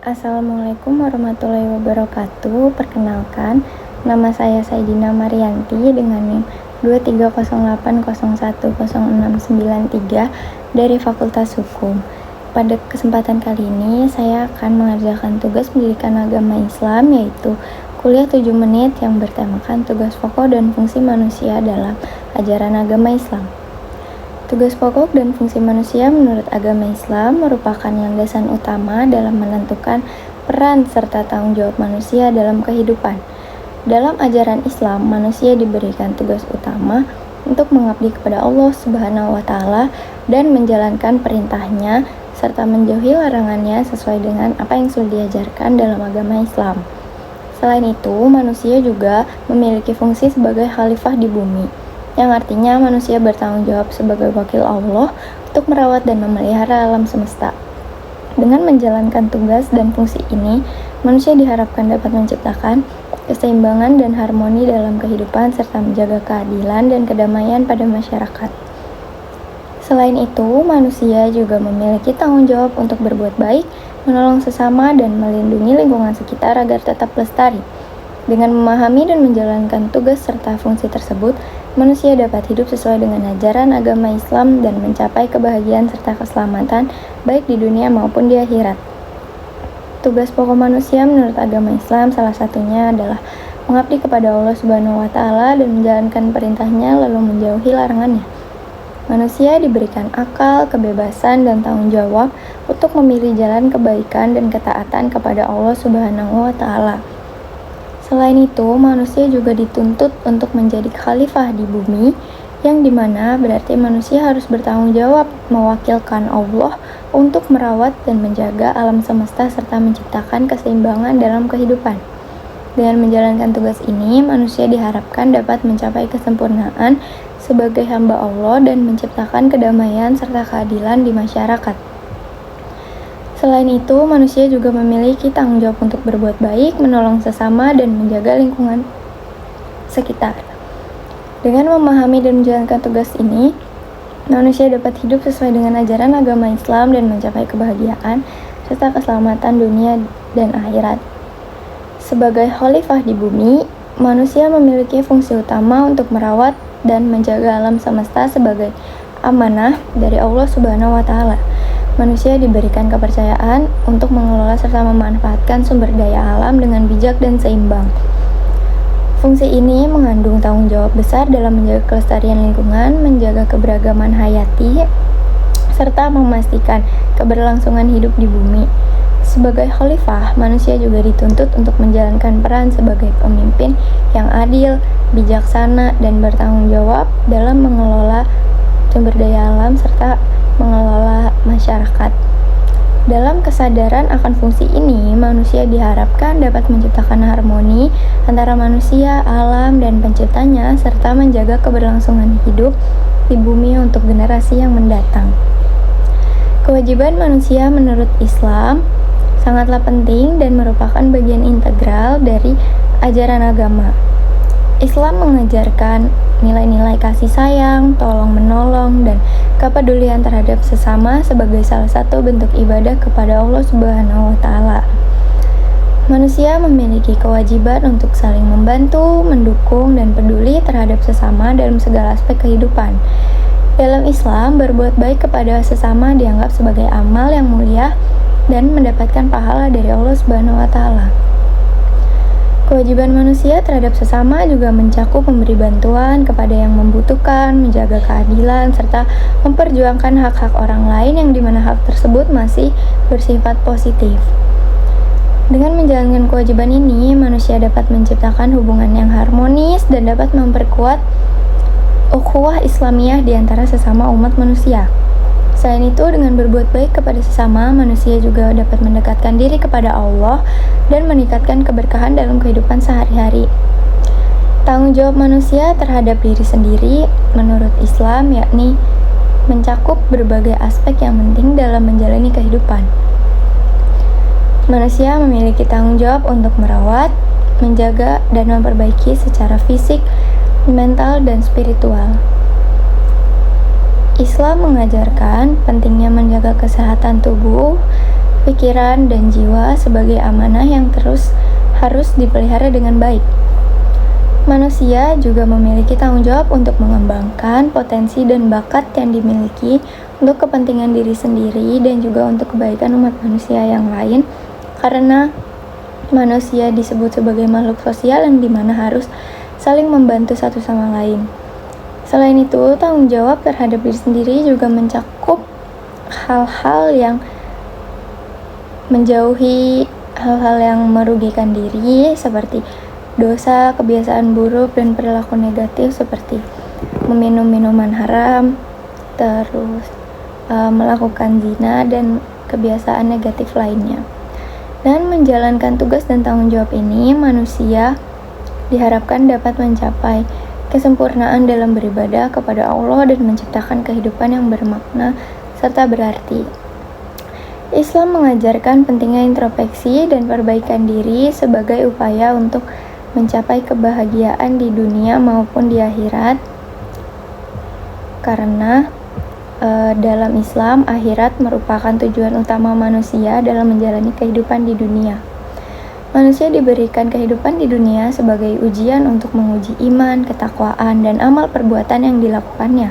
Assalamualaikum warahmatullahi wabarakatuh. Perkenalkan, nama saya Saidina Marianti dengan NIM 23080106993 dari Fakultas Hukum. Pada kesempatan kali ini, saya akan mengerjakan tugas pendidikan agama Islam, yaitu kuliah 7 menit yang bertemakan tugas pokok dan fungsi manusia dalam ajaran agama Islam. Tugas pokok dan fungsi manusia menurut agama Islam merupakan landasan utama dalam menentukan peran serta tanggung jawab manusia dalam kehidupan. Dalam ajaran Islam, manusia diberikan tugas utama untuk mengabdi kepada Allah Subhanahu wa Ta'ala dan menjalankan perintahnya serta menjauhi larangannya sesuai dengan apa yang sudah diajarkan dalam agama Islam. Selain itu, manusia juga memiliki fungsi sebagai khalifah di bumi, yang artinya manusia bertanggung jawab sebagai wakil Allah untuk merawat dan memelihara alam semesta. Dengan menjalankan tugas dan fungsi ini, manusia diharapkan dapat menciptakan keseimbangan dan harmoni dalam kehidupan serta menjaga keadilan dan kedamaian pada masyarakat. Selain itu, manusia juga memiliki tanggung jawab untuk berbuat baik, menolong sesama, dan melindungi lingkungan sekitar agar tetap lestari. Dengan memahami dan menjalankan tugas serta fungsi tersebut, manusia dapat hidup sesuai dengan ajaran agama Islam dan mencapai kebahagiaan serta keselamatan baik di dunia maupun di akhirat. Tugas pokok manusia menurut agama Islam salah satunya adalah mengabdi kepada Allah Subhanahu wa Ta'ala dan menjalankan perintahnya lalu menjauhi larangannya. Manusia diberikan akal, kebebasan, dan tanggung jawab untuk memilih jalan kebaikan dan ketaatan kepada Allah Subhanahu wa Ta'ala. Selain itu, manusia juga dituntut untuk menjadi khalifah di bumi, yang dimana berarti manusia harus bertanggung jawab mewakilkan Allah untuk merawat dan menjaga alam semesta serta menciptakan keseimbangan dalam kehidupan. Dengan menjalankan tugas ini, manusia diharapkan dapat mencapai kesempurnaan sebagai hamba Allah dan menciptakan kedamaian serta keadilan di masyarakat. Selain itu, manusia juga memiliki tanggung jawab untuk berbuat baik, menolong sesama, dan menjaga lingkungan sekitar. Dengan memahami dan menjalankan tugas ini, manusia dapat hidup sesuai dengan ajaran agama Islam dan mencapai kebahagiaan serta keselamatan dunia dan akhirat. Sebagai khalifah di bumi, manusia memiliki fungsi utama untuk merawat dan menjaga alam semesta sebagai amanah dari Allah Subhanahu wa Ta'ala. Manusia diberikan kepercayaan untuk mengelola serta memanfaatkan sumber daya alam dengan bijak dan seimbang. Fungsi ini mengandung tanggung jawab besar dalam menjaga kelestarian lingkungan, menjaga keberagaman hayati, serta memastikan keberlangsungan hidup di bumi. Sebagai khalifah, manusia juga dituntut untuk menjalankan peran sebagai pemimpin yang adil, bijaksana, dan bertanggung jawab dalam mengelola sumber daya alam serta mengelola masyarakat. Dalam kesadaran akan fungsi ini, manusia diharapkan dapat menciptakan harmoni antara manusia, alam, dan penciptanya, serta menjaga keberlangsungan hidup di bumi untuk generasi yang mendatang. Kewajiban manusia menurut Islam sangatlah penting dan merupakan bagian integral dari ajaran agama. Islam mengajarkan nilai-nilai kasih sayang, tolong-menolong, dan kepedulian terhadap sesama sebagai salah satu bentuk ibadah kepada Allah Subhanahu wa Ta'ala. Manusia memiliki kewajiban untuk saling membantu, mendukung, dan peduli terhadap sesama dalam segala aspek kehidupan. Dalam Islam, berbuat baik kepada sesama dianggap sebagai amal yang mulia dan mendapatkan pahala dari Allah Subhanahu wa Ta'ala. Kewajiban manusia terhadap sesama juga mencakup memberi bantuan kepada yang membutuhkan, menjaga keadilan, serta memperjuangkan hak-hak orang lain yang dimana hak tersebut masih bersifat positif. Dengan menjalankan kewajiban ini, manusia dapat menciptakan hubungan yang harmonis dan dapat memperkuat ukhuwah Islamiyah di antara sesama umat manusia. Selain itu, dengan berbuat baik kepada sesama, manusia juga dapat mendekatkan diri kepada Allah dan meningkatkan keberkahan dalam kehidupan sehari-hari. Tanggung jawab manusia terhadap diri sendiri menurut Islam yakni mencakup berbagai aspek yang penting dalam menjalani kehidupan. Manusia memiliki tanggung jawab untuk merawat, menjaga, dan memperbaiki secara fisik, mental, dan spiritual. Islam mengajarkan pentingnya menjaga kesehatan tubuh pikiran, dan jiwa sebagai amanah yang terus harus dipelihara dengan baik. Manusia juga memiliki tanggung jawab untuk mengembangkan potensi dan bakat yang dimiliki untuk kepentingan diri sendiri dan juga untuk kebaikan umat manusia yang lain, karena manusia disebut sebagai makhluk sosial yang dimana harus saling membantu satu sama lain. Selain itu, tanggung jawab terhadap diri sendiri juga mencakup hal-hal yang menjauhi hal-hal yang merugikan diri seperti dosa, kebiasaan buruk, dan perilaku negatif seperti meminum minuman haram, terus melakukan zina, dan kebiasaan negatif lainnya. Dan menjalankan tugas dan tanggung jawab ini, manusia diharapkan dapat mencapai kesempurnaan dalam beribadah kepada Allah dan menciptakan kehidupan yang bermakna serta berarti. Islam mengajarkan pentingnya introspeksi dan perbaikan diri sebagai upaya untuk mencapai kebahagiaan di dunia maupun di akhirat, karena dalam Islam, akhirat merupakan tujuan utama manusia dalam menjalani kehidupan di dunia. Manusia diberikan kehidupan di dunia sebagai ujian untuk menguji iman, ketakwaan, dan amal perbuatan yang dilakukannya.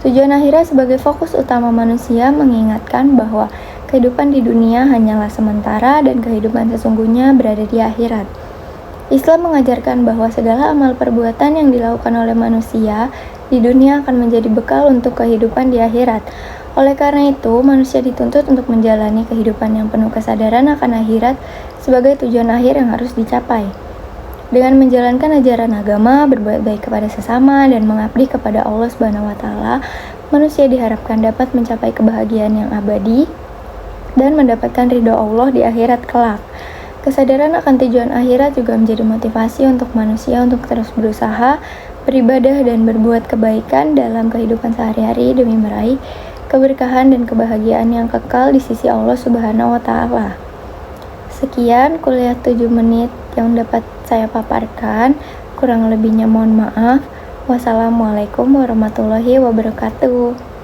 Tujuan akhirat sebagai fokus utama manusia mengingatkan bahwa kehidupan di dunia hanyalah sementara dan kehidupan sesungguhnya berada di akhirat. Islam mengajarkan bahwa segala amal perbuatan yang dilakukan oleh manusia di dunia akan menjadi bekal untuk kehidupan di akhirat. Oleh karena itu, manusia dituntut untuk menjalani kehidupan yang penuh kesadaran akan akhirat sebagai tujuan akhir yang harus dicapai. Dengan menjalankan ajaran agama, berbuat baik kepada sesama, dan mengabdi kepada Allah Subhanahu wa Ta'ala, manusia diharapkan dapat mencapai kebahagiaan yang abadi dan mendapatkan ridho Allah di akhirat kelak. Kesadaran akan tujuan akhirat juga menjadi motivasi untuk manusia untuk terus berusaha, beribadah, dan berbuat kebaikan dalam kehidupan sehari-hari demi meraih keberkahan dan kebahagiaan yang kekal di sisi Allah Subhanahu wa Ta'ala. Sekian kuliah 7 menit yang dapat saya paparkan. Kurang lebihnya mohon maaf. Wassalamualaikum warahmatullahi wabarakatuh.